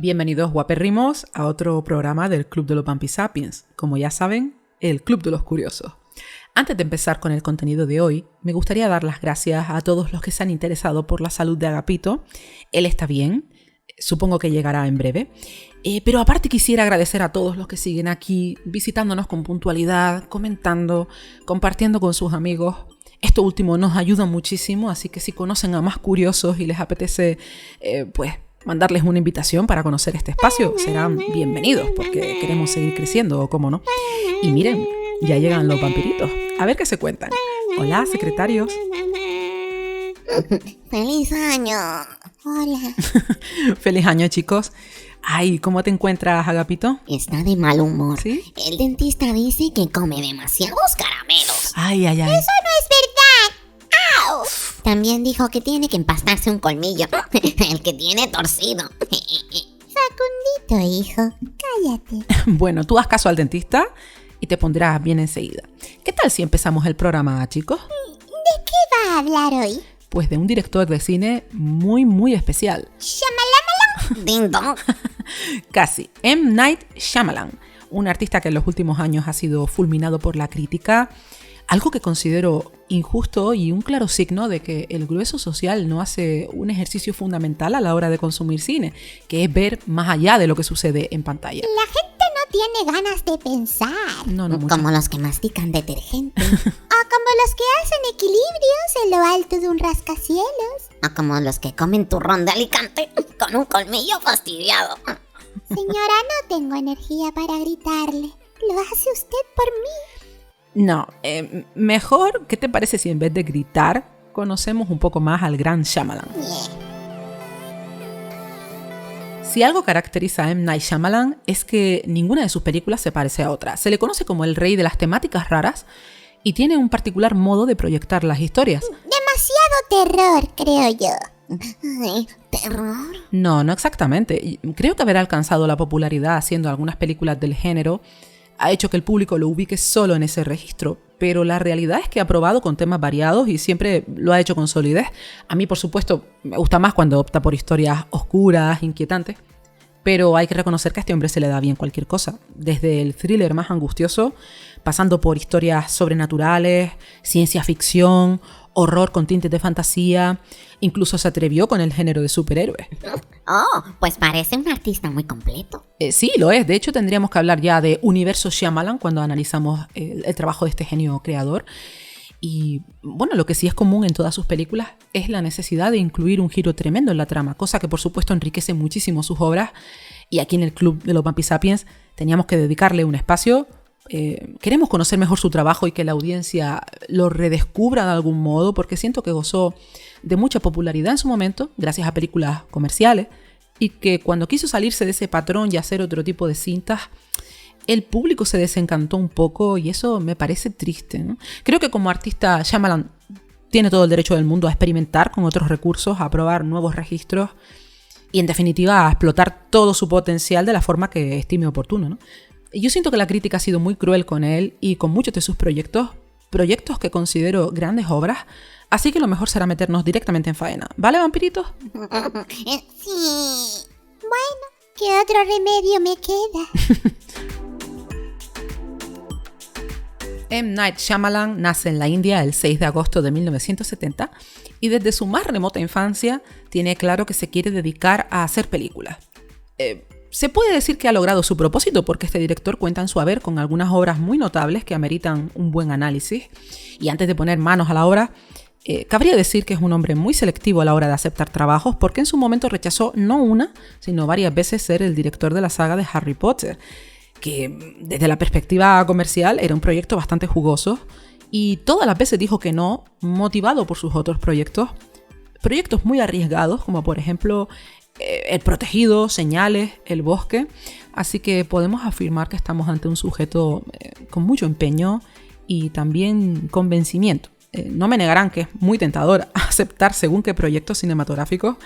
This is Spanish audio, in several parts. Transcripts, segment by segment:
Bienvenidos guapérrimos a otro programa del Club de los Bumpy Sapiens. Como ya saben, el Club de los Curiosos. Antes de empezar con el contenido de hoy, me gustaría dar las gracias a todos los que se han interesado por la salud de Agapito. Él está bien, supongo que llegará en breve. Pero aparte quisiera agradecer a todos los que siguen aquí, visitándonos con puntualidad, comentando, compartiendo con sus amigos. Esto último nos ayuda muchísimo, así que si conocen a más curiosos y les apetece, mandarles una invitación para conocer este espacio, serán bienvenidos porque queremos seguir creciendo, o cómo no. Y miren, ya llegan los vampiritos. A ver qué se cuentan. Hola, secretarios. ¡Feliz año! Hola. Feliz año, chicos. Ay, ¿cómo te encuentras, Agapito? Está de mal humor. ¿Sí? El dentista dice que come demasiados caramelos. Ay. ¡Eso no es verdad! ¡Au! También dijo que tiene que empastarse un colmillo. El que tiene torcido. Facundito, hijo. Cállate. Bueno, tú haz caso al dentista y te pondrás bien enseguida. ¿Qué tal si empezamos el programa, chicos? ¿De qué va a hablar hoy? Pues de un director de cine muy especial. ¡Shyamalan! ¡Ding dong! Casi. M. Night Shyamalan, un artista que en los últimos años ha sido fulminado por la crítica, algo que considero injusto y un claro signo de que el grueso social no hace un ejercicio fundamental a la hora de consumir cine, que es ver más allá de lo que sucede en pantalla. La gente no tiene ganas de pensar. No mucho. Como los que mastican detergente. O como los que hacen equilibrios en lo alto de un rascacielos. O como los que comen turrón de Alicante con un colmillo fastidiado. Señora, no tengo energía para gritarle. Lo hace usted por mí. No, mejor, ¿qué te parece si en vez de gritar conocemos un poco más al gran Shyamalan? Si algo caracteriza a M. Night Shyamalan es que ninguna de sus películas se parece a otra. Se le conoce como el rey de las temáticas raras y tiene un particular modo de proyectar las historias. Demasiado terror, creo yo. Ay, ¿terror? No exactamente. Creo que haber alcanzado la popularidad haciendo algunas películas del género ha hecho que el público lo ubique solo en ese registro, pero la realidad es que ha probado con temas variados y siempre lo ha hecho con solidez. A mí, por supuesto, me gusta más cuando opta por historias oscuras, inquietantes, pero hay que reconocer que a este hombre se le da bien cualquier cosa, desde el thriller más angustioso, pasando por historias sobrenaturales, ciencia ficción, horror con tintes de fantasía, incluso se atrevió con el género de superhéroes. Oh, pues parece un artista muy completo. Sí, lo es. De hecho, tendríamos que hablar ya de universo Shyamalan cuando analizamos el trabajo de este genio creador. Y bueno, lo que sí es común en todas sus películas es la necesidad de incluir un giro tremendo en la trama, cosa que por supuesto enriquece muchísimo sus obras. Y aquí en el Club de los Bumpy Sapiens teníamos que dedicarle un espacio. Queremos conocer mejor su trabajo y que la audiencia lo redescubra de algún modo, porque siento que gozó de mucha popularidad en su momento, gracias a películas comerciales, y que cuando quiso salirse de ese patrón y hacer otro tipo de cintas, el público se desencantó un poco y eso me parece triste, ¿no? Creo que como artista Shyamalan tiene todo el derecho del mundo a experimentar con otros recursos, a probar nuevos registros y en definitiva a explotar todo su potencial de la forma que estime oportuno, ¿no? Yo siento que la crítica ha sido muy cruel con él y con muchos de sus proyectos que considero grandes obras, así que lo mejor será meternos directamente en faena. ¿Vale, vampiritos? Sí. Bueno, ¿qué otro remedio me queda? M. Night Shyamalan nace en la India el 6 de agosto de 1970 y desde su más remota infancia tiene claro que se quiere dedicar a hacer películas. Se puede decir que ha logrado su propósito porque este director cuenta en su haber con algunas obras muy notables que ameritan un buen análisis. Y antes de poner manos a la obra, cabría decir que es un hombre muy selectivo a la hora de aceptar trabajos porque en su momento rechazó no una, sino varias veces ser el director de la saga de Harry Potter, que desde la perspectiva comercial era un proyecto bastante jugoso y todas las veces dijo que no, motivado por sus otros proyectos muy arriesgados, como por ejemplo El Protegido, Señales, El Bosque. Así que podemos afirmar que estamos ante un sujeto con mucho empeño y también convencimiento. No me negarán que es muy tentador aceptar según qué proyectos cinematográficos.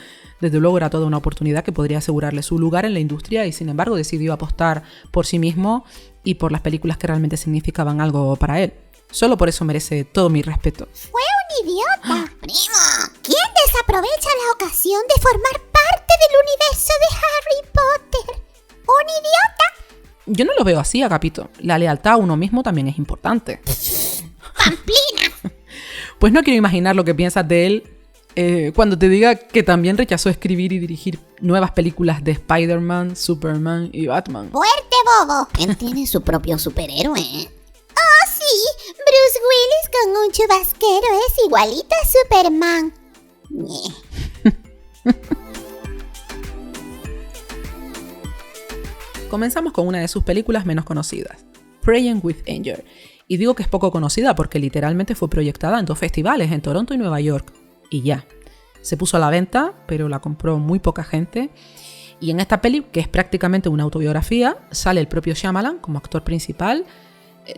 Desde luego era toda una oportunidad que podría asegurarle su lugar en la industria y sin embargo decidió apostar por sí mismo y por las películas que realmente significaban algo para él. Solo por eso merece todo mi respeto. ¡Fue un idiota! ¡Primo! ¿Quién desaprovecha la ocasión de formar parte del universo de Harry Potter? Yo no lo veo así, Agapito. La lealtad a uno mismo también es importante. ¡Pamplina! Pues no quiero imaginar lo que piensas de él cuando te diga que también rechazó escribir y dirigir nuevas películas de Spider-Man, Superman y Batman. ¡Fuerte, bobo! Él tiene su propio superhéroe, ¿eh? ¡Oh, sí! Bruce Willis con un chubasquero es igualito a Superman. Comenzamos con una de sus películas menos conocidas, Praying with Anger. Y digo que es poco conocida porque literalmente fue proyectada en 2 festivales, en Toronto y Nueva York. Y ya. Se puso a la venta, pero la compró muy poca gente. Y en esta peli, que es prácticamente una autobiografía, sale el propio Shyamalan como actor principal,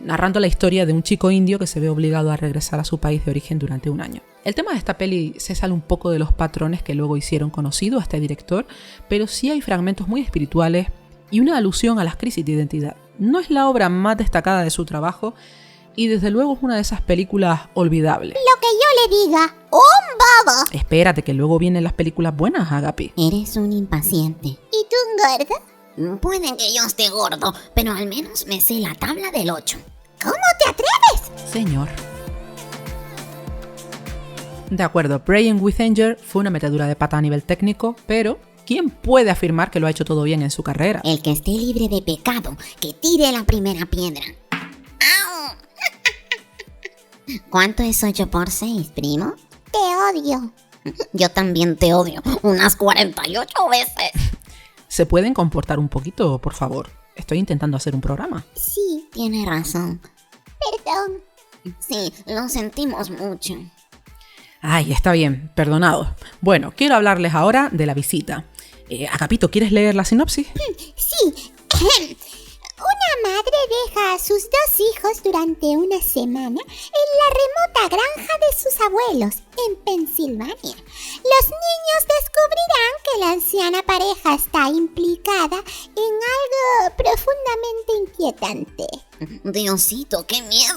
narrando la historia de un chico indio que se ve obligado a regresar a su país de origen durante un año. El tema de esta peli se sale un poco de los patrones que luego hicieron conocido a este director, pero sí hay fragmentos muy espirituales y una alusión a las crisis de identidad. No es la obra más destacada de su trabajo y desde luego es una de esas películas olvidables. Lo que yo le diga, ¡un bobo! Espérate, que luego vienen las películas buenas, Agapi. Eres un impaciente. ¿Y tú, gordo? Puede que yo esté gordo, pero al menos me sé la tabla del 8. ¿Cómo te atreves? Señor. De acuerdo, Praying with Anger fue una metedura de pata a nivel técnico, pero ¿quién puede afirmar que lo ha hecho todo bien en su carrera? El que esté libre de pecado, que tire la primera piedra. ¡Au! ¿Cuánto es 8 por 6, primo? Te odio. Yo también te odio, unas 48 veces. ¿Se pueden comportar un poquito, por favor? Estoy intentando hacer un programa. Sí, tiene razón. Perdón. Sí, lo sentimos mucho. Ay, está bien, perdonados. Bueno, quiero hablarles ahora de la visita. Agapito, ¿quieres leer la sinopsis? Sí. Una madre deja a sus 2 hijos durante una semana en la remota granja de sus abuelos, en Pensilvania. Los niños descubrirán que la anciana pareja está implicada en algo profundamente inquietante. Diosito, qué miedo.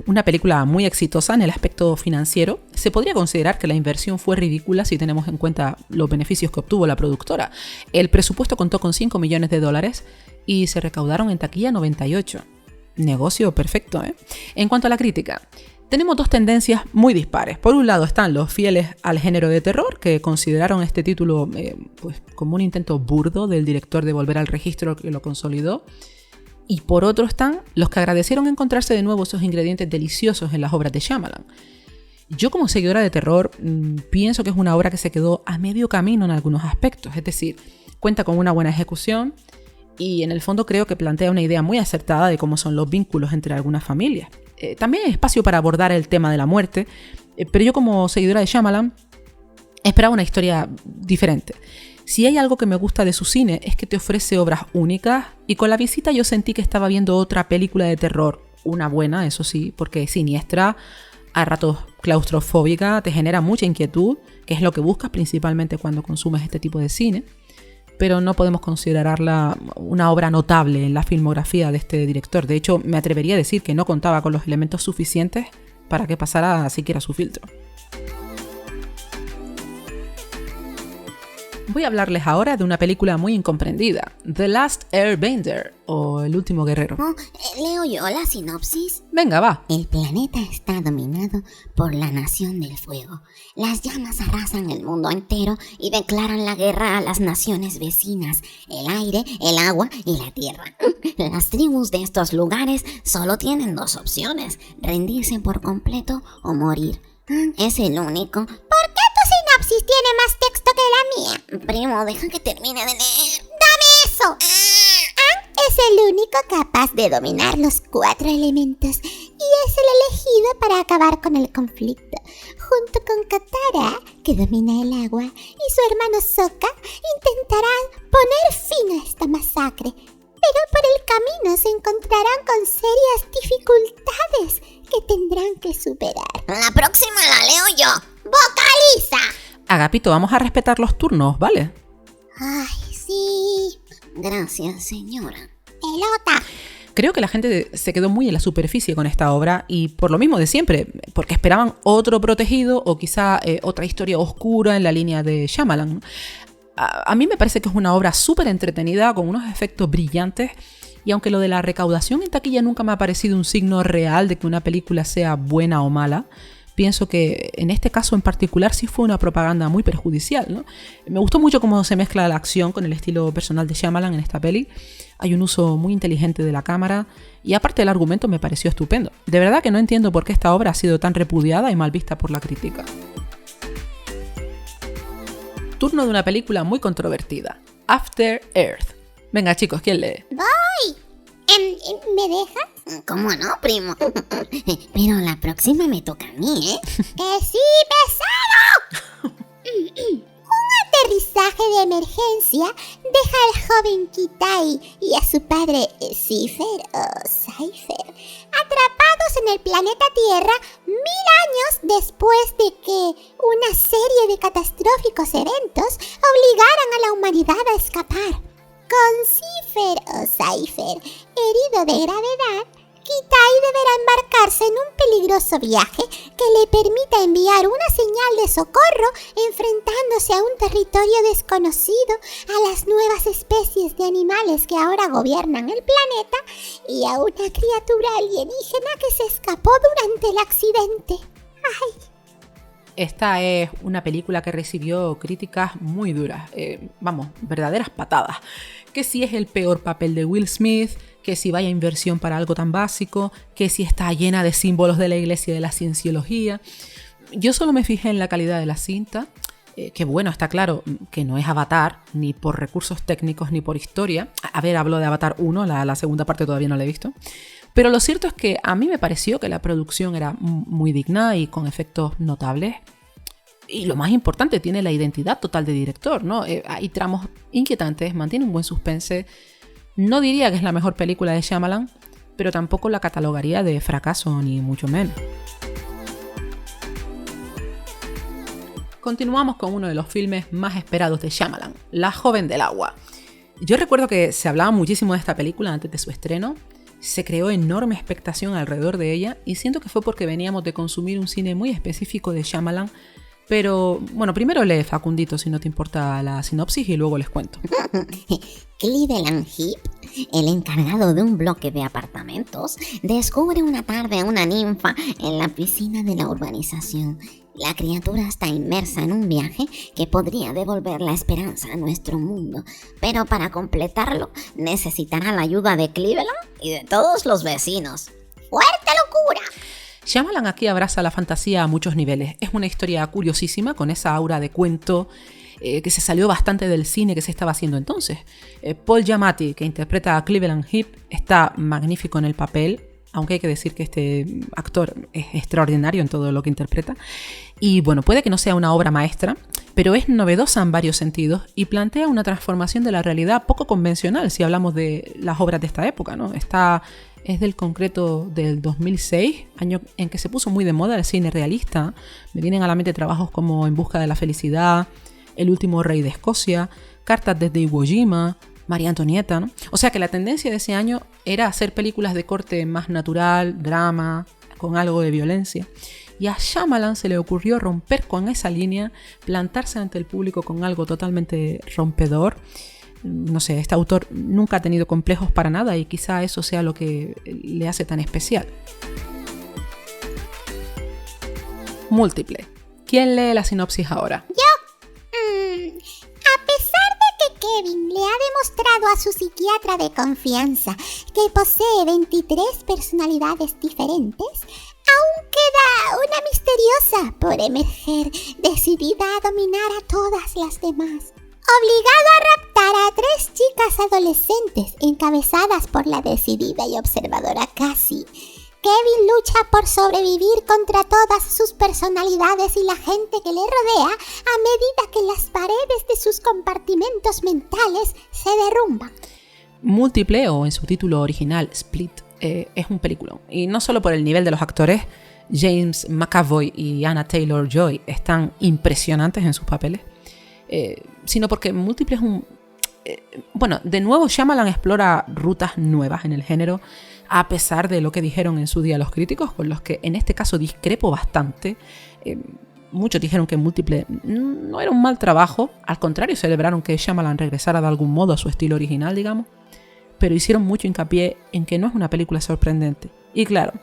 Una película muy exitosa en el aspecto financiero. Se podría considerar que la inversión fue ridícula si tenemos en cuenta los beneficios que obtuvo la productora. El presupuesto contó con $5 millones y se recaudaron en taquilla 98. Negocio perfecto, ¿eh? En cuanto a la crítica, tenemos 2 tendencias muy dispares. Por un lado están los fieles al género de terror, que consideraron este título pues, como un intento burdo del director de volver al registro que lo consolidó. Y por otro están los que agradecieron encontrarse de nuevo esos ingredientes deliciosos en las obras de Shyamalan. Yo, como seguidora de terror, pienso que es una obra que se quedó a medio camino en algunos aspectos. Es decir, cuenta con una buena ejecución y en el fondo creo que plantea una idea muy acertada de cómo son los vínculos entre algunas familias. También hay espacio para abordar el tema de la muerte, pero yo, como seguidora de Shyamalan, esperaba una historia diferente. Si hay algo que me gusta de su cine es que te ofrece obras únicas, y con la visita yo sentí que estaba viendo otra película de terror, una buena, eso sí, porque es siniestra, a ratos claustrofóbica, te genera mucha inquietud, que es lo que buscas principalmente cuando consumes este tipo de cine, pero no podemos considerarla una obra notable en la filmografía de este director. De hecho, me atrevería a decir que no contaba con los elementos suficientes para que pasara siquiera su filtro. Voy a hablarles ahora de una película muy incomprendida, The Last Airbender, o El Último Guerrero. ¿Leo yo la sinopsis? Venga, va. El planeta está dominado por la Nación del Fuego. Las llamas arrasan el mundo entero y declaran la guerra a las naciones vecinas, el aire, el agua y la tierra. Las tribus de estos lugares solo tienen 2 opciones, rendirse por completo o morir. Es el único. ¿Por qué tu sinopsis tiene más texto que la mía? Primo, deja que termine de leer. ¡Dame eso! Es el único capaz de dominar los 4 elementos y es el elegido para acabar con el conflicto. Junto con Katara, que domina el agua, y su hermano Sokka, intentarán poner fin a esta masacre. Pero por el camino se encontrarán con serias dificultades que tendrán que superar. La próxima la leo yo. ¡Vocaliza! Agapito, vamos a respetar los turnos, ¿vale? Ay, sí. Gracias, señora. Pelota. Creo que la gente se quedó muy en la superficie con esta obra y por lo mismo de siempre, porque esperaban otro protegido o quizá otra historia oscura en la línea de Shyamalan. A mí me parece que es una obra súper entretenida, con unos efectos brillantes, y aunque lo de la recaudación en taquilla nunca me ha parecido un signo real de que una película sea buena o mala, pienso que en este caso en particular sí fue una propaganda muy perjudicial, ¿no? Me gustó mucho cómo se mezcla la acción con el estilo personal de Shyamalan en esta peli. Hay un uso muy inteligente de la cámara y aparte el argumento me pareció estupendo. De verdad que no entiendo por qué esta obra ha sido tan repudiada y mal vista por la crítica. Turno de una película muy controvertida, After Earth. Venga chicos, ¿quién lee? ¡Voy! ¿Me dejas? ¿Cómo no, primo? Pero la próxima me toca a mí, ¿eh? ¡Que sí, pesado! Un aterrizaje de emergencia deja al joven Kitai y a su padre Cypher atrapados en el planeta Tierra 1000 años después de que una serie de catastróficos eventos obligaran a la humanidad a escapar. Con Cypher herido de gravedad, Kitai deberá embarcarse en un peligroso viaje que le permita enviar una señal de socorro enfrentándose a un territorio desconocido, a las nuevas especies de animales que ahora gobiernan el planeta y a una criatura alienígena que se escapó durante el accidente. ¡Ay! Esta es una película que recibió críticas muy duras, verdaderas patadas. Que si es el peor papel de Will Smith, que si vaya inversión para algo tan básico, que si está llena de símbolos de la iglesia y de la cienciología. Yo solo me fijé en la calidad de la cinta, que bueno, está claro que no es Avatar, ni por recursos técnicos ni por historia. A ver, hablo de Avatar 1, la segunda parte todavía no la he visto. Pero lo cierto es que a mí me pareció que la producción era muy digna y con efectos notables. Y lo más importante, tiene la identidad total de director, ¿no? Hay tramos inquietantes, mantiene un buen suspense. No diría que es la mejor película de Shyamalan, pero tampoco la catalogaría de fracaso, ni mucho menos. Continuamos con uno de los filmes más esperados de Shyamalan, La joven del agua. Yo recuerdo que se hablaba muchísimo de esta película antes de su estreno. Se creó enorme expectación alrededor de ella y siento que fue porque veníamos de consumir un cine muy específico de Shyamalan. Pero, bueno, primero lee, Facundito, si no te importa la sinopsis, y luego les cuento. Cleveland Heap, el encargado de un bloque de apartamentos, descubre una tarde a una ninfa en la piscina de la urbanización. La criatura está inmersa en un viaje que podría devolver la esperanza a nuestro mundo, pero para completarlo necesitará la ayuda de Cleveland y de todos los vecinos. ¡Fuerte locura! Shyamalan aquí abraza la fantasía a muchos niveles. Es una historia curiosísima con esa aura de cuento que se salió bastante del cine que se estaba haciendo entonces. Paul Giamatti, que interpreta a Cleveland Heap, está magnífico en el papel, aunque hay que decir que este actor es extraordinario en todo lo que interpreta. Y bueno, puede que no sea una obra maestra, pero es novedosa en varios sentidos y plantea una transformación de la realidad poco convencional si hablamos de las obras de esta época, ¿no? Es del concreto del 2006, año en que se puso muy de moda el cine realista. Me vienen a la mente trabajos como En busca de la felicidad, El último rey de Escocia, Cartas desde Iwo Jima, María Antonieta, ¿no? O sea que la tendencia de ese año era hacer películas de corte más natural, drama, con algo de violencia. Y a Shyamalan se le ocurrió romper con esa línea, plantarse ante el público con algo totalmente rompedor. No sé, este autor nunca ha tenido complejos para nada y quizá eso sea lo que le hace tan especial. Múltiple. ¿Quién lee la sinopsis ahora? Yo. A pesar de que Kevin le ha demostrado a su psiquiatra de confianza que posee 23 personalidades diferentes, aún queda una misteriosa por emerger, decidida a dominar a todas las demás. Obligado a raptar a 3 chicas adolescentes encabezadas por la decidida y observadora Cassie, Kevin lucha por sobrevivir contra todas sus personalidades y la gente que le rodea a medida que las paredes de sus compartimentos mentales se derrumban. Múltiple, o en su título original Split, es un peliculón. Y no solo por el nivel de los actores, James McAvoy y Anna Taylor-Joy están impresionantes en sus papeles. Sino porque Múltiple es un... de nuevo Shyamalan explora rutas nuevas en el género, a pesar de lo que dijeron en su día los críticos, con los que en este caso discrepo bastante. Muchos dijeron que Múltiple no era un mal trabajo, al contrario, celebraron que Shyamalan regresara de algún modo a su estilo original, digamos, pero hicieron mucho hincapié en que no es una película sorprendente. Y claro,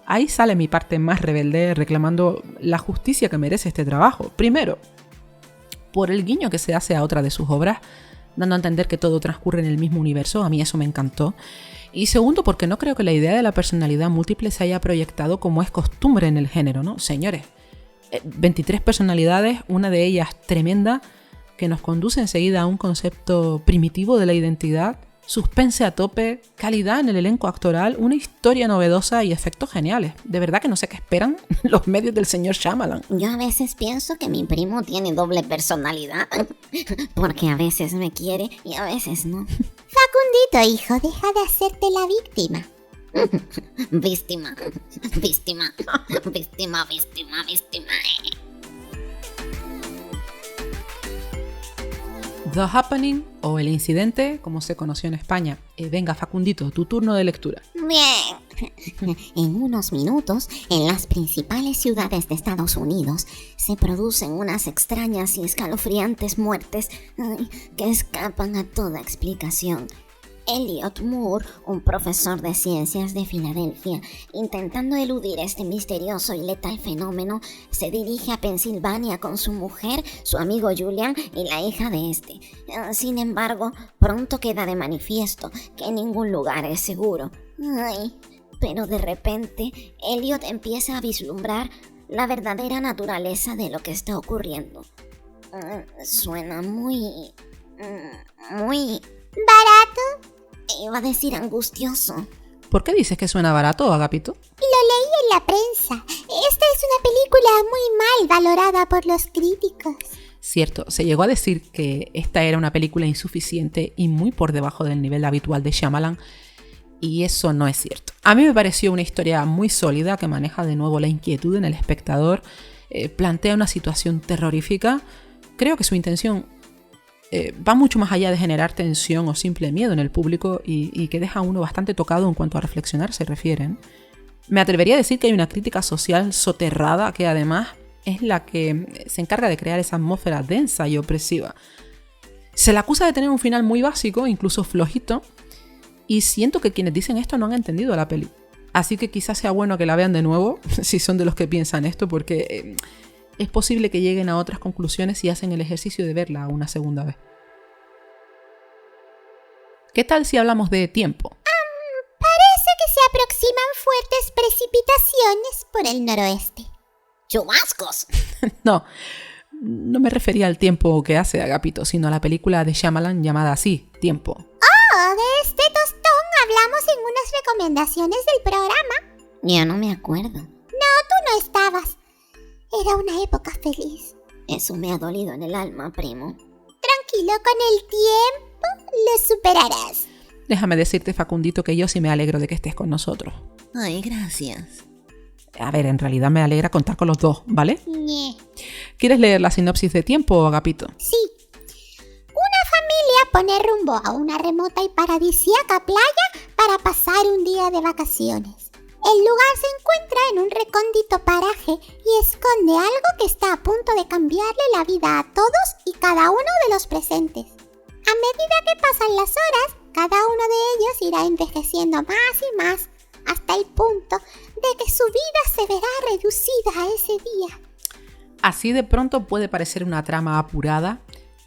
ahí sale mi parte más rebelde reclamando la justicia que merece este trabajo. Primero, por el guiño que se hace a otra de sus obras, dando a entender que todo transcurre en el mismo universo, a mí eso me encantó. Y segundo, porque no creo que la idea de la personalidad múltiple se haya proyectado como es costumbre en el género, ¿no? Señores, 23 personalidades, una de ellas tremenda, que nos conduce enseguida a un concepto primitivo de la identidad, suspense a tope, calidad en el elenco actoral, una historia novedosa y efectos geniales. De verdad que no sé qué esperan los medios del señor Shyamalan. Yo a veces pienso que mi primo tiene doble personalidad, porque a veces me quiere y a veces no. Facundito, hijo, deja de hacerte la víctima. Víctima, víctima, víctima, víctima, víctima. The Happening, o El Incidente, como se conoció en España. Venga, Facundito, tu turno de lectura. Bien. En unos minutos, en las principales ciudades de Estados Unidos, se producen unas extrañas y escalofriantes muertes que escapan a toda explicación. Elliot Moore, un profesor de ciencias de Filadelfia, intentando eludir este misterioso y letal fenómeno, se dirige a Pensilvania con su mujer, su amigo Julian y la hija de este. Sin embargo, pronto queda de manifiesto que ningún lugar es seguro. Pero de repente, Elliot empieza a vislumbrar la verdadera naturaleza de lo que está ocurriendo. Suena muy... ¿Barato? Iba a decir angustioso. ¿Por qué dices que suena barato, Agapito? Lo leí en la prensa. Esta es una película muy mal valorada por los críticos. Cierto, se llegó a decir que esta era una película insuficiente y muy por debajo del nivel habitual de Shyamalan, y eso no es cierto. A mí me pareció una historia muy sólida que maneja de nuevo la inquietud en el espectador, plantea una situación terrorífica. Creo que su intención va mucho más allá de generar tensión o simple miedo en el público y que deja a uno bastante tocado en cuanto a reflexionar se refieren. Me atrevería a decir que hay una crítica social soterrada que además es la que se encarga de crear esa atmósfera densa y opresiva. Se la acusa de tener un final muy básico, incluso flojito, y siento que quienes dicen esto no han entendido la peli. Así que quizás sea bueno que la vean de nuevo, si son de los que piensan esto, porque es posible que lleguen a otras conclusiones si hacen el ejercicio de verla una segunda vez. ¿Qué tal si hablamos de tiempo? Parece que se aproximan fuertes precipitaciones por el noroeste. ¡Chubascos! No me refería al tiempo que hace Agapito, sino a la película de Shyamalan llamada así, Tiempo. Oh, de este tostón hablamos en unas recomendaciones del programa. Yo no me acuerdo. Tú no estabas. Era una época feliz. Eso me ha dolido en el alma, primo. Tranquilo, con el tiempo lo superarás. Déjame decirte, Facundito, que yo sí me alegro de que estés con nosotros. Ay, gracias. A ver, en realidad me alegra contar con los dos, ¿vale? Ñe. ¿Quieres leer la sinopsis de Tiempo, Agapito? Sí. Una familia pone rumbo a una remota y paradisíaca playa para pasar un día de vacaciones. El lugar se encuentra en un recóndito paraje y esconde algo que está a punto de cambiarle la vida a todos y cada uno de los presentes. A medida que pasan las horas, cada uno de ellos irá envejeciendo más y más, hasta el punto de que su vida se verá reducida a ese día. Así de pronto puede parecer una trama apurada,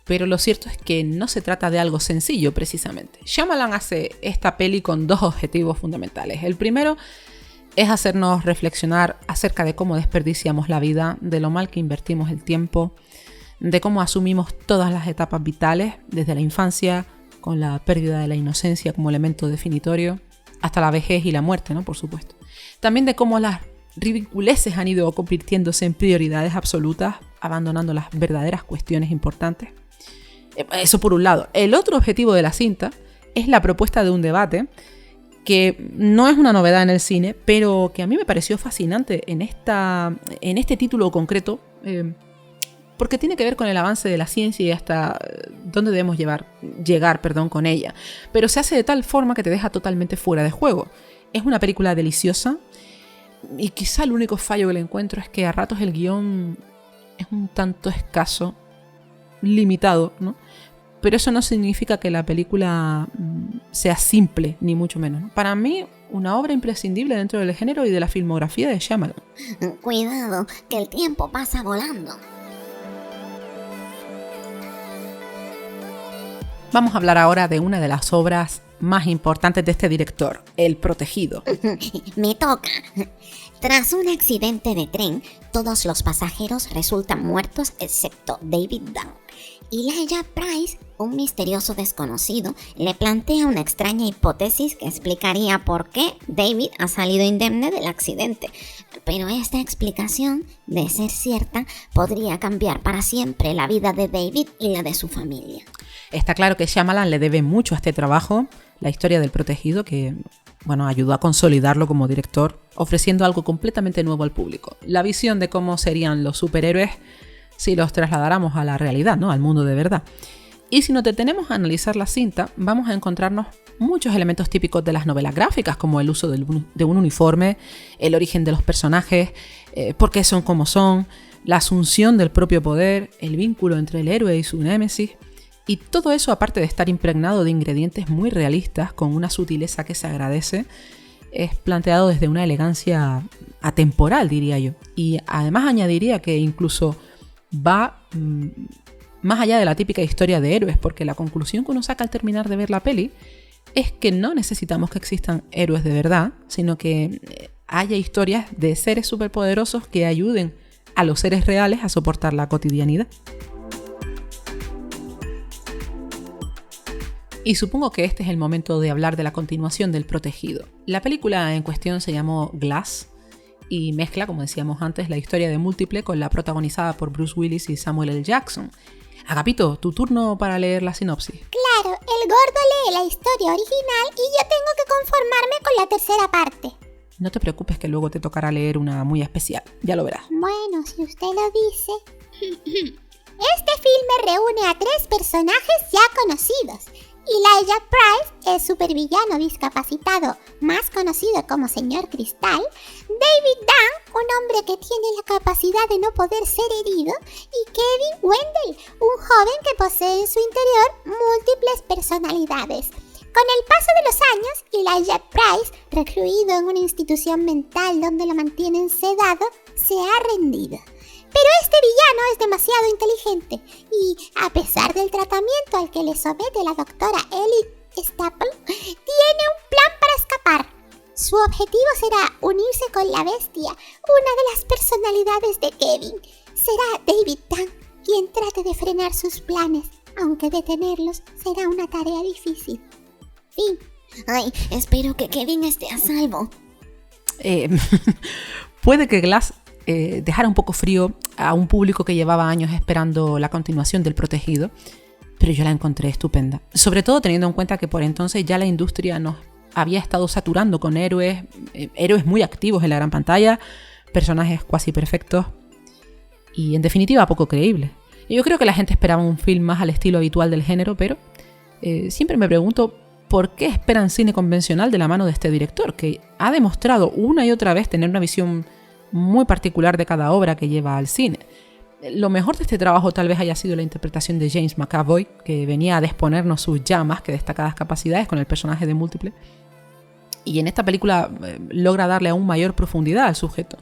pero lo cierto es que no se trata de algo sencillo precisamente. Shyamalan hace esta peli con dos objetivos fundamentales. El primero es hacernos reflexionar acerca de cómo desperdiciamos la vida, de lo mal que invertimos el tiempo, de cómo asumimos todas las etapas vitales, desde la infancia, con la pérdida de la inocencia como elemento definitorio, hasta la vejez y la muerte, ¿no? Por supuesto. También de cómo las ridiculeces han ido convirtiéndose en prioridades absolutas, abandonando las verdaderas cuestiones importantes. Eso por un lado. El otro objetivo de la cinta es la propuesta de un debate que no es una novedad en el cine, pero que a mí me pareció fascinante en este título concreto, porque tiene que ver con el avance de la ciencia y hasta dónde debemos llegar con ella. Pero se hace de tal forma que te deja totalmente fuera de juego. Es una película deliciosa y quizá el único fallo que le encuentro es que a ratos el guión es un tanto escaso, limitado, ¿no? Pero eso no significa que la película sea simple, ni mucho menos, ¿no? Para mí, una obra imprescindible dentro del género y de la filmografía de Shyamalan. Cuidado, que el tiempo pasa volando. Vamos a hablar ahora de una de las obras más importantes de este director, El Protegido. Me toca. Tras un accidente de tren, todos los pasajeros resultan muertos excepto David Dunn. Elijah Price, un misterioso desconocido, le plantea una extraña hipótesis que explicaría por qué David ha salido indemne del accidente. Pero esta explicación, de ser cierta, podría cambiar para siempre la vida de David y la de su familia. Está claro que Shyamalan le debe mucho a este trabajo, la historia del Protegido, que ayudó a consolidarlo como director, ofreciendo algo completamente nuevo al público. La visión de cómo serían los superhéroes si los trasladáramos a la realidad, ¿no? Al mundo de verdad. Y si nos detenemos a analizar la cinta, vamos a encontrarnos muchos elementos típicos de las novelas gráficas, como el uso de un uniforme, el origen de los personajes, por qué son como son, la asunción del propio poder, el vínculo entre el héroe y su némesis. Y todo eso, aparte de estar impregnado de ingredientes muy realistas, con una sutileza que se agradece, es planteado desde una elegancia atemporal, diría yo. Y además añadiría que incluso va más allá de la típica historia de héroes, porque la conclusión que uno saca al terminar de ver la peli es que no necesitamos que existan héroes de verdad, sino que haya historias de seres superpoderosos que ayuden a los seres reales a soportar la cotidianidad. Y supongo que este es el momento de hablar de la continuación del Protegido. La película en cuestión se llamó Glass y mezcla, como decíamos antes, la historia de Múltiple con la protagonizada por Bruce Willis y Samuel L. Jackson. Agapito, tu turno para leer la sinopsis. Claro, el gordo lee la historia original y yo tengo que conformarme con la tercera parte. No te preocupes que luego te tocará leer una muy especial, ya lo verás. Bueno, si usted lo dice. Este filme reúne a 3 personajes ya conocidos. Elijah Price, el supervillano discapacitado más conocido como Señor Cristal, David Dunn, un hombre que tiene la capacidad de no poder ser herido, y Kevin Wendell, un joven que posee en su interior múltiples personalidades. Con el paso de los años, Elijah Price, recluido en una institución mental donde lo mantienen sedado, se ha rendido. Pero este villano es demasiado inteligente y, a pesar del tratamiento al que le somete la doctora Ellie Staple, tiene un plan para escapar. Su objetivo será unirse con la bestia, una de las personalidades de Kevin. Será David Dunn quien trate de frenar sus planes, aunque detenerlos será una tarea difícil. Fin. Ay, espero que Kevin esté a salvo. Puede que Glass dejara un poco frío a un público que llevaba años esperando la continuación del Protegido, pero yo la encontré estupenda. Sobre todo teniendo en cuenta que por entonces ya la industria nos había estado saturando con héroes muy activos en la gran pantalla, personajes cuasi perfectos y en definitiva poco creíbles. Yo creo que la gente esperaba un film más al estilo habitual del género, pero siempre me pregunto por qué esperan cine convencional de la mano de este director, que ha demostrado una y otra vez tener una visión muy particular de cada obra que lleva al cine. Lo mejor de este trabajo tal vez haya sido la interpretación de James McAvoy, que venía a exponernos sus ya más que destacadas capacidades con el personaje de Múltiple. Y en esta película logra darle aún mayor profundidad al sujeto.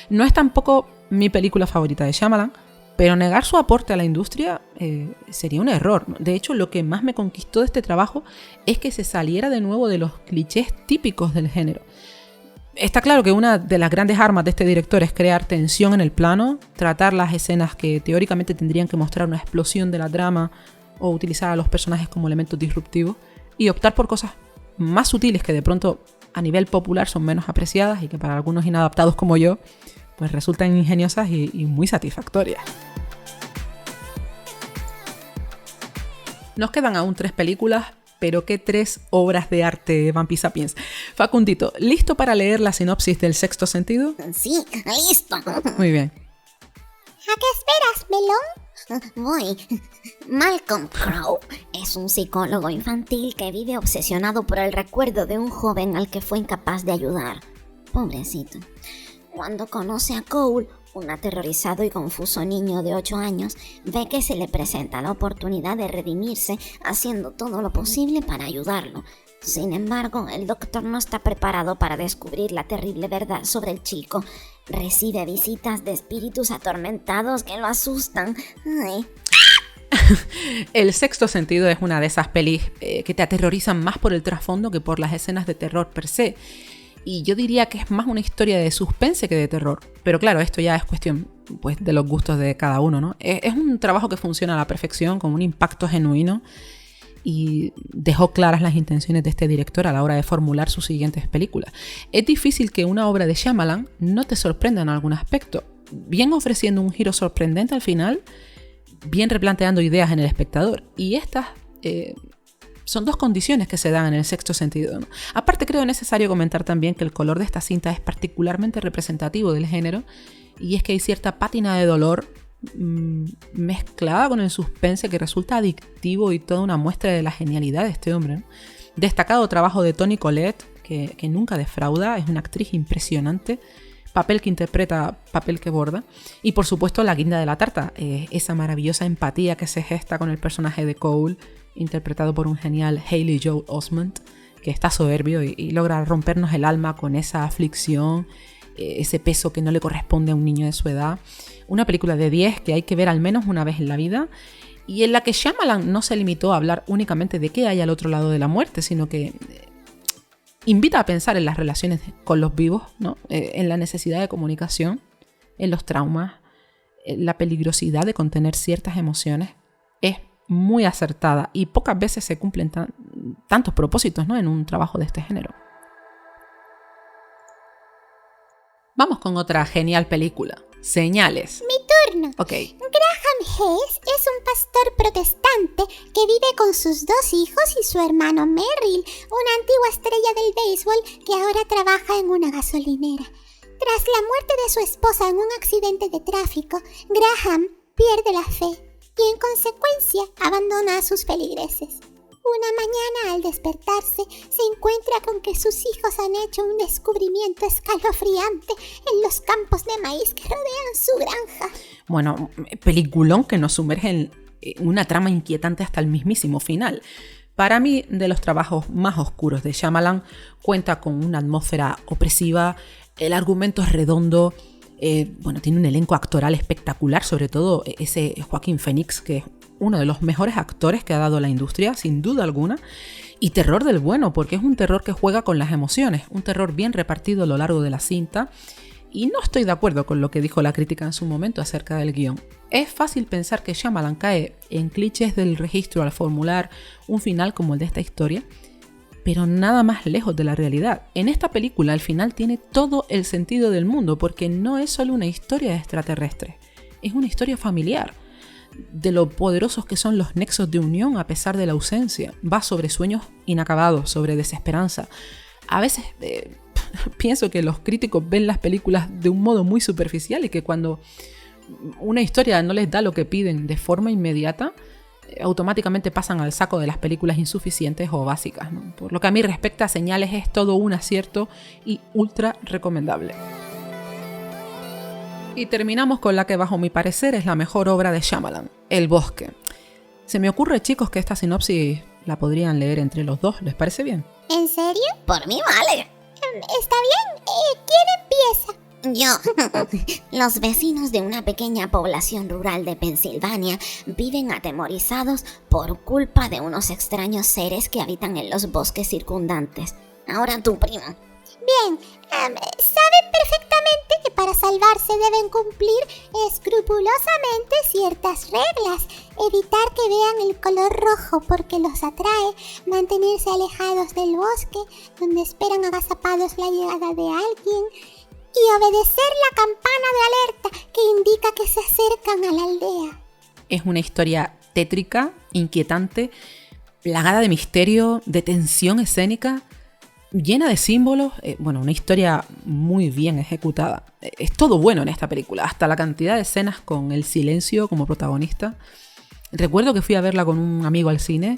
No es tampoco mi película favorita de Shyamalan, pero negar su aporte a la industria sería un error. De hecho, lo que más me conquistó de este trabajo es que se saliera de nuevo de los clichés típicos del género. Está claro que una de las grandes armas de este director es crear tensión en el plano, tratar las escenas que teóricamente tendrían que mostrar una explosión de la trama o utilizar a los personajes como elementos disruptivos y optar por cosas más sutiles que de pronto a nivel popular son menos apreciadas y que para algunos inadaptados como yo pues resultan ingeniosas y muy satisfactorias. Nos quedan aún 3 películas, pero qué 3 obras de arte, Vampi Sapiens. Facundito, ¿listo para leer la sinopsis del Sexto Sentido? Sí, listo. Muy bien. ¿A qué esperas, melón? Voy. Malcolm Crowe es un psicólogo infantil que vive obsesionado por el recuerdo de un joven al que fue incapaz de ayudar. Pobrecito. Cuando conoce a Cole, Un aterrorizado y confuso niño de 8 años ve que se le presenta la oportunidad de redimirse haciendo todo lo posible para ayudarlo. Sin embargo, el doctor no está preparado para descubrir la terrible verdad sobre el chico. Recibe visitas de espíritus atormentados que lo asustan. Ay. El Sexto Sentido es una de esas pelis que te aterrorizan más por el trasfondo que por las escenas de terror per se. Y yo diría que es más una historia de suspense que de terror. Pero claro, esto ya es cuestión pues, de los gustos de cada uno, ¿no? Es un trabajo que funciona a la perfección, con un impacto genuino, y dejó claras las intenciones de este director a la hora de formular sus siguientes películas. Es difícil que una obra de Shyamalan no te sorprenda en algún aspecto, bien ofreciendo un giro sorprendente al final, bien replanteando ideas en el espectador. Y estas son dos condiciones que se dan en el Sexto Sentido, ¿no? Aparte, creo necesario comentar también que el color de esta cinta es particularmente representativo del género, y es que hay cierta pátina de dolor mezclada con el suspense que resulta adictivo y toda una muestra de la genialidad de este hombre, ¿no? Destacado trabajo de Toni Collette, que nunca defrauda, es una actriz impresionante, papel que interpreta, papel que borda, y por supuesto la guinda de la tarta, esa maravillosa empatía que se gesta con el personaje de Cole, interpretado por un genial Haley Joel Osment, que está soberbio y logra rompernos el alma con esa aflicción, ese peso que no le corresponde a un niño de su edad. Una película de 10 que hay que ver al menos una vez en la vida, y en la que Shyamalan no se limitó a hablar únicamente de qué hay al otro lado de la muerte, sino que invita a pensar en las relaciones con los vivos, ¿no? En la necesidad de comunicación, en los traumas, en la peligrosidad de contener ciertas emociones. Es muy acertada y pocas veces se cumplen tantos propósitos, ¿no? En un trabajo de este género. Vamos con otra genial película, Señales. Mi turno. Ok. Graham Hess es un pastor protestante que vive con sus 2 hijos y su hermano Merrill, una antigua estrella del béisbol que ahora trabaja en una gasolinera. Tras la muerte de su esposa en un accidente de tráfico, Graham pierde la fe y en consecuencia abandona a sus feligreses. Una mañana, al despertarse, se encuentra con que sus hijos han hecho un descubrimiento escalofriante en los campos de maíz que rodean su granja. Bueno, peliculón que nos sumerge en una trama inquietante hasta el mismísimo final. Para mí, de los trabajos más oscuros de Shyamalan, cuenta con una atmósfera opresiva, el argumento es redondo, tiene un elenco actoral espectacular, sobre todo ese Joaquin Phoenix, que es uno de los mejores actores que ha dado la industria, sin duda alguna, y terror del bueno, porque es un terror que juega con las emociones, un terror bien repartido a lo largo de la cinta, y no estoy de acuerdo con lo que dijo la crítica en su momento acerca del guión. Es fácil pensar que Shyamalan cae en clichés del registro al formular un final como el de esta historia, pero nada más lejos de la realidad. En esta película el final tiene todo el sentido del mundo, porque no es solo una historia de extraterrestres, es una historia familiar, de lo poderosos que son los nexos de unión a pesar de la ausencia. Va sobre sueños inacabados, sobre desesperanza. A veces pienso que los críticos ven las películas de un modo muy superficial y que cuando una historia no les da lo que piden de forma inmediata, automáticamente pasan al saco de las películas insuficientes o básicas, ¿no? Por lo que a mí respecta, Señales es todo un acierto y ultra recomendable. Y terminamos con la que bajo mi parecer es la mejor obra de Shyamalan, El Bosque. Se me ocurre, chicos, que esta sinopsis la podrían leer entre los dos, ¿les parece bien? ¿En serio? Por mí vale. Está bien. ¿Quién empieza? Yo. Los vecinos de una pequeña población rural de Pensilvania viven atemorizados por culpa de unos extraños seres que habitan en los bosques circundantes. Ahora tú, primo. Bien, saben perfectamente que para salvarse deben cumplir escrupulosamente ciertas reglas. Evitar que vean el color rojo porque los atrae, mantenerse alejados del bosque donde esperan agazapados la llegada de alguien y obedecer la campana de alerta que indica que se acercan a la aldea. Es una historia tétrica, inquietante, plagada de misterio, de tensión escénica, llena de símbolos, una historia muy bien ejecutada. Es todo bueno en esta película, hasta la cantidad de escenas con el silencio como protagonista. Recuerdo que fui a verla con un amigo al cine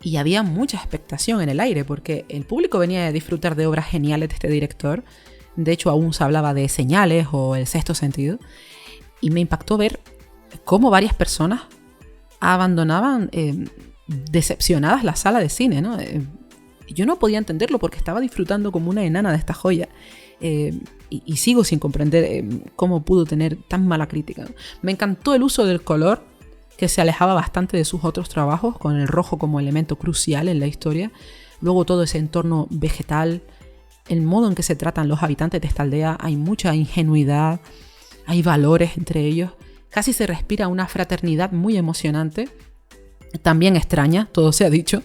y había mucha expectación en el aire porque el público venía a disfrutar de obras geniales de este director, De hecho, aún se hablaba de señales o el sexto sentido. Y me impactó ver cómo varias personas abandonaban decepcionadas la sala de cine, ¿no? Yo no podía entenderlo porque estaba disfrutando como una enana de esta joya. Y sigo sin comprender cómo pudo tener tan mala crítica. Me encantó el uso del color, que se alejaba bastante de sus otros trabajos, con el rojo como elemento crucial en la historia. Luego todo ese entorno vegetal, el modo en que se tratan los habitantes de esta aldea, hay mucha ingenuidad, hay valores entre ellos. Casi se respira una fraternidad muy emocionante, también extraña, todo se ha dicho,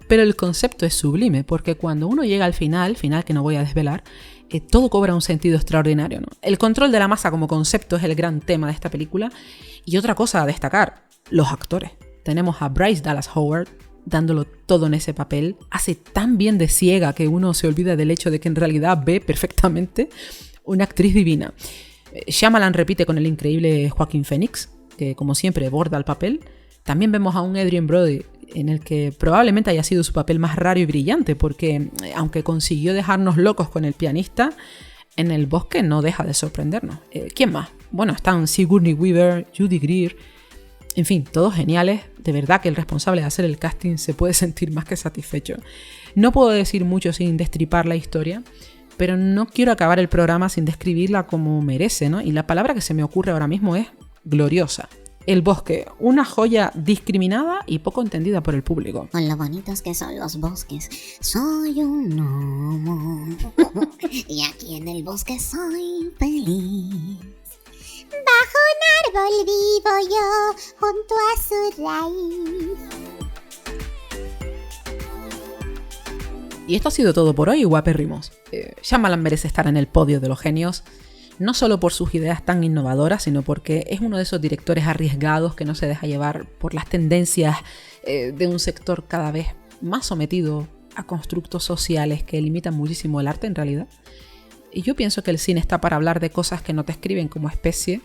pero el concepto es sublime, porque cuando uno llega al final que no voy a desvelar, todo cobra un sentido extraordinario, ¿no? El control de la masa como concepto es el gran tema de esta película. Y otra cosa a destacar, los actores. Tenemos a Bryce Dallas Howard dándolo todo en ese papel. Hace tan bien de ciega que uno se olvida del hecho de que en realidad ve perfectamente. Una actriz divina. Shyamalan repite con el increíble Joaquin Phoenix, que como siempre borda el papel. También vemos a un Adrien Brody en el que probablemente haya sido su papel más raro y brillante, porque aunque consiguió dejarnos locos con el pianista, en el bosque no deja de sorprendernos. ¿Quién más? Bueno, están Sigourney Weaver, Judy Greer, en fin, todos geniales. De verdad que el responsable de hacer el casting se puede sentir más que satisfecho. No puedo decir mucho sin destripar la historia, pero no quiero acabar el programa sin describirla como merece, ¿no? Y la palabra que se me ocurre ahora mismo es gloriosa. El bosque, una joya discriminada y poco entendida por el público. Con lo bonitos que son los bosques. Soy un gnomo y aquí en el bosque soy feliz. Bajo un árbol vivo yo, junto a su raíz. Y esto ha sido todo por hoy, guapérrimos. Shyamalan merece estar en el podio de los genios, no solo por sus ideas tan innovadoras, sino porque es uno de esos directores arriesgados que no se deja llevar por las tendencias de un sector cada vez más sometido a constructos sociales que limitan muchísimo el arte en realidad. Y yo pienso que el cine está para hablar de cosas que no te escriben como especie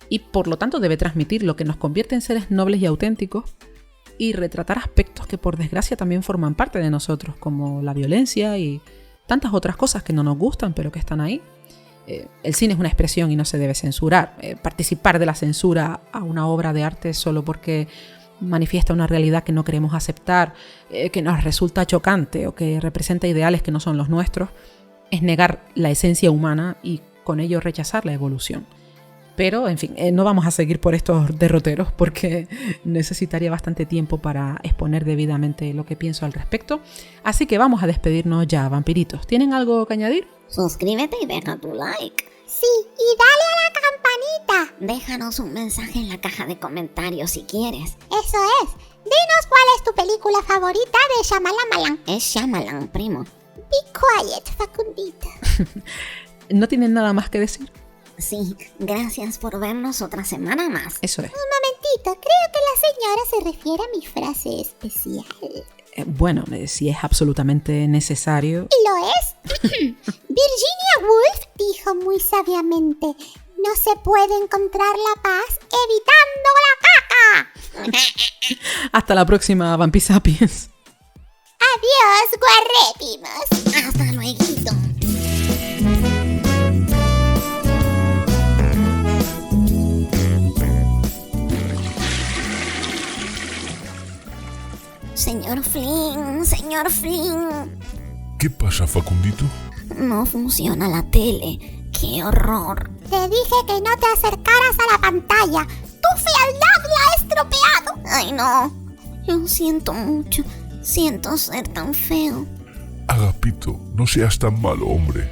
y por lo tanto debe transmitir lo que nos convierte en seres nobles y auténticos y retratar aspectos que por desgracia también forman parte de nosotros, como la violencia y tantas otras cosas que no nos gustan pero que están ahí. El cine es una expresión y no se debe censurar. Participar de la censura a una obra de arte solo porque manifiesta una realidad que no queremos aceptar, que nos resulta chocante o que representa ideales que no son los nuestros, es negar la esencia humana y con ello rechazar la evolución. Pero, en fin, no vamos a seguir por estos derroteros porque necesitaría bastante tiempo para exponer debidamente lo que pienso al respecto. Así que vamos a despedirnos ya, vampiritos. ¿Tienen algo que añadir? Suscríbete y deja tu like. Sí, y dale a la campanita. Déjanos un mensaje en la caja de comentarios si quieres. Eso es. Dinos cuál es tu película favorita de Shyamalan. Es Shyamalan, primo. Be quiet, Facundito. ¿No tienen nada más que decir? Sí, gracias por vernos otra semana más. Eso es. Un momentito, creo que la señora se refiere a mi frase especial. Bueno, si es absolutamente necesario. ¿Y lo es? Virginia Woolf dijo muy sabiamente: no se puede encontrar la paz evitando la caca. Hasta la próxima, Vampisapiens. Adiós, guarrépimos. Hasta luego. Señor Flynn. ¿Qué pasa, Facundito? No funciona la tele. ¡Qué horror! Te dije que no te acercaras a la pantalla. ¡Tu fealdad la ha estropeado! ¡Ay, no! Lo siento mucho. Siento ser tan feo. Agapito, no seas tan malo, hombre.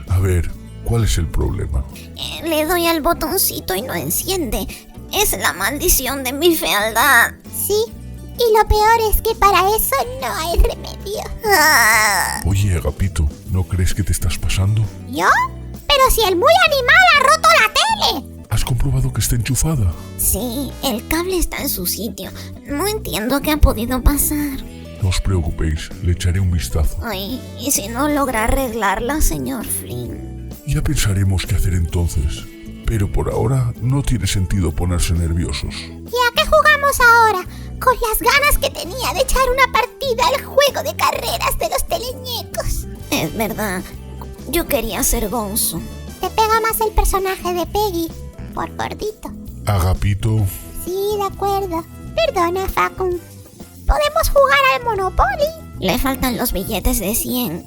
A ver, ¿cuál es el problema? Le doy al botoncito y no enciende. Es la maldición de mi fealdad. Sí, y lo peor es que para eso no hay remedio. Oye, Agapito, ¿no crees que te estás pasando? ¿Yo? Pero si el muy animal ha roto la tele. ¿Has comprobado que está enchufada? Sí, el cable está en su sitio. No entiendo qué ha podido pasar. No os preocupéis, le echaré un vistazo. Ay, ¿y si no logra arreglarla, señor Flynn? Ya pensaremos qué hacer entonces. Pero por ahora no tiene sentido ponerse nerviosos. ¿Y a qué jugamos ahora? Con las ganas que tenía de echar una partida al juego de carreras de los teleñecos. Es verdad. Yo quería ser Gonzo. Te pega más el personaje de Peggy, por gordito. Agapito, Sí, de acuerdo. Perdona, Facun. ¿Podemos jugar al Monopoly? Le faltan los billetes de 100.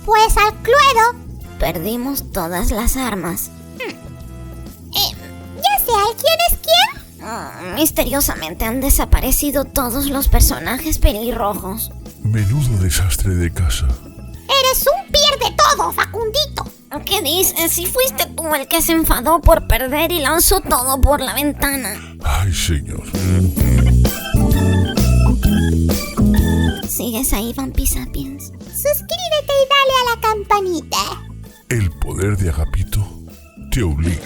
Pues al Cluedo. Perdimos todas las armas. Ya sé, ¿quién es quién? Misteriosamente han desaparecido todos los personajes pelirrojos. menudo desastre de casa. Eres un pierde todo, Facundito. ¿Qué dices? Si fuiste tú el que se enfadó por perder y lanzó todo por la ventana. Ay, señor. ¿Sigues ahí, Vampi Sapiens? Suscríbete y dale a la campanita. El poder de Agapito te obliga.